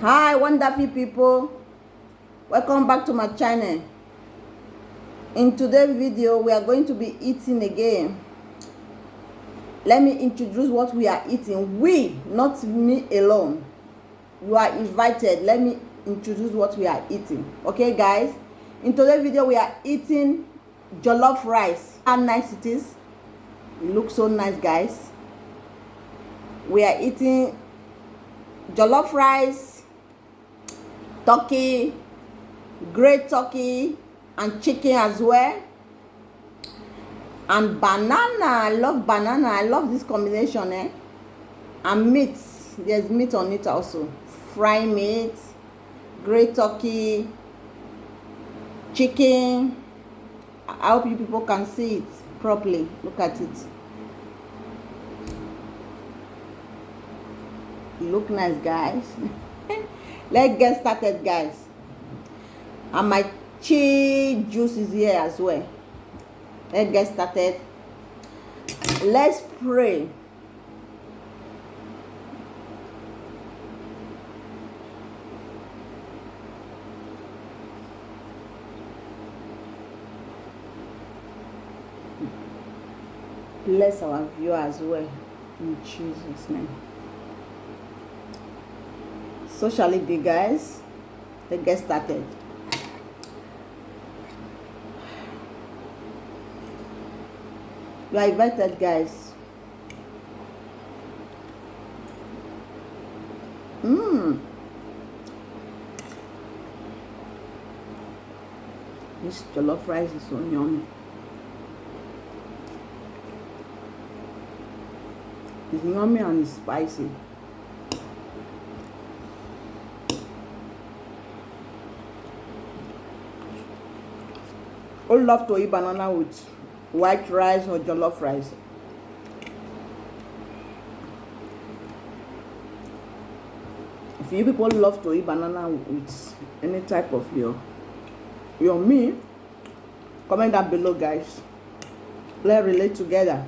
Hi wonderful people, welcome back to my channel. In today's video we are going to be eating again. Let me introduce what we are eating. We, not me alone. You are invited. Let me introduce what we are eating. Okay guys, in today's video we are eating jollof rice. How nice it is. It looks so nice guys. We are eating jollof rice, turkey, grilled turkey, and chicken as well, and banana. I love banana. I love this combination, and meat. There's meat on it also. Fried meat, grilled turkey, chicken. I hope you people can see it properly. Look at it. Look nice guys. Let's get started guys. And my cheese juice is here as well. Let's get started. Let's pray. Bless our viewer as well in Jesus' name. So shall it be guys. Let's get started. You are invited guys. This jollof rice is so yummy. It's yummy and it's spicy. I love to eat banana with white rice or jollof rice. If you people love to eat banana with any type of your meal, comment down below guys. Let's relate together.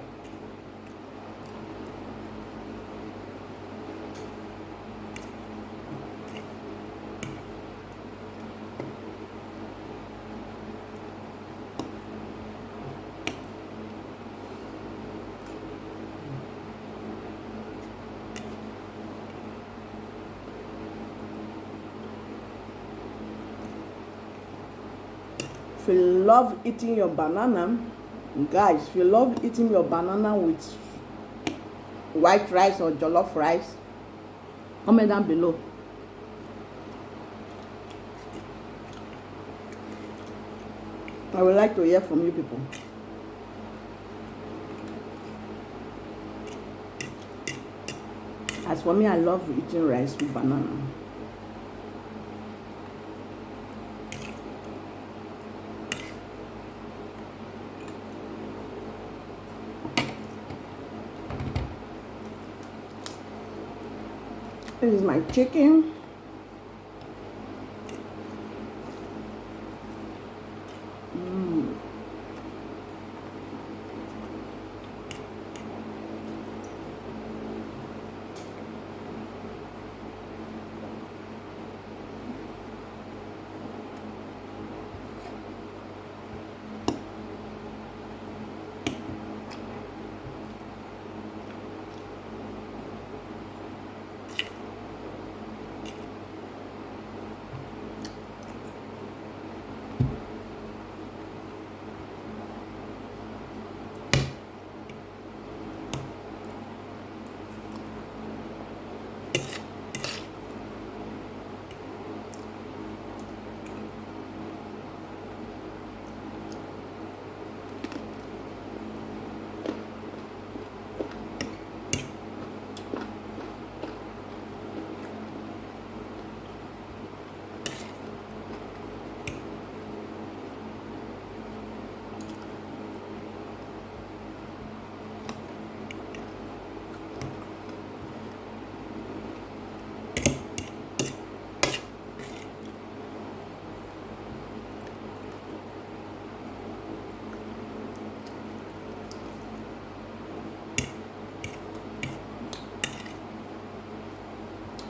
If you love eating your banana, guys, if you love eating your banana with white rice or jollof rice, comment down below. I would like to hear from you people. As for me, I love eating rice with banana. This is my chicken.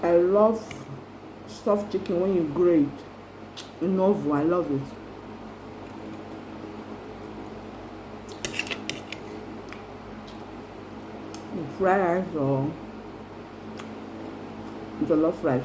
I love Soft chicken when you grate in oven. I love it. Fried rice or jollof rice.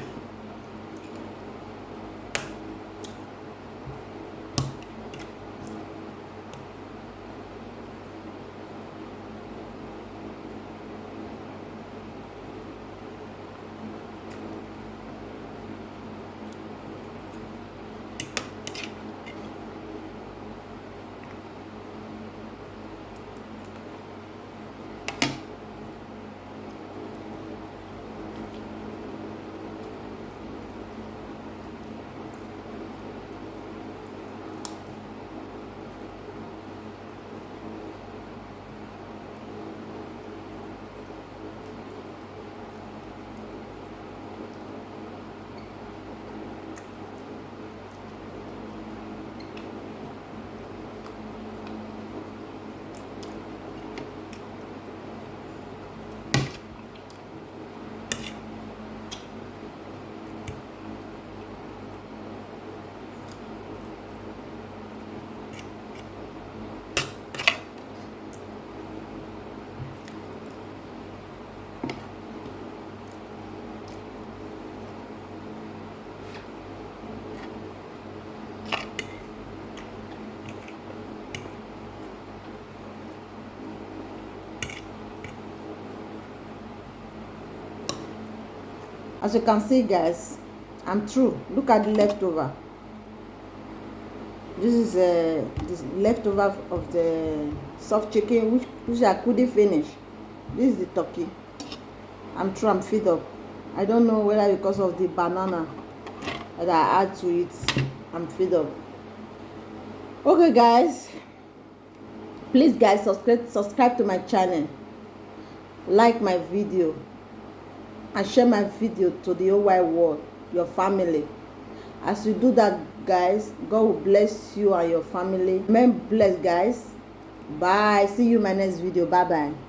As you can see, guys, I'm through. Look at the leftover. This is this leftover of the soft chicken which I couldn't finish. This is the turkey. I'm through. I'm fed up. I don't know whether because of the banana that I add to it, I'm fed up. Okay, guys, please, guys, subscribe to my channel, like my video, and share my video to the whole wide world, your family. As you do that, guys, God will bless you and your family. Remain blessed, guys. Bye. See you in my next video. Bye bye.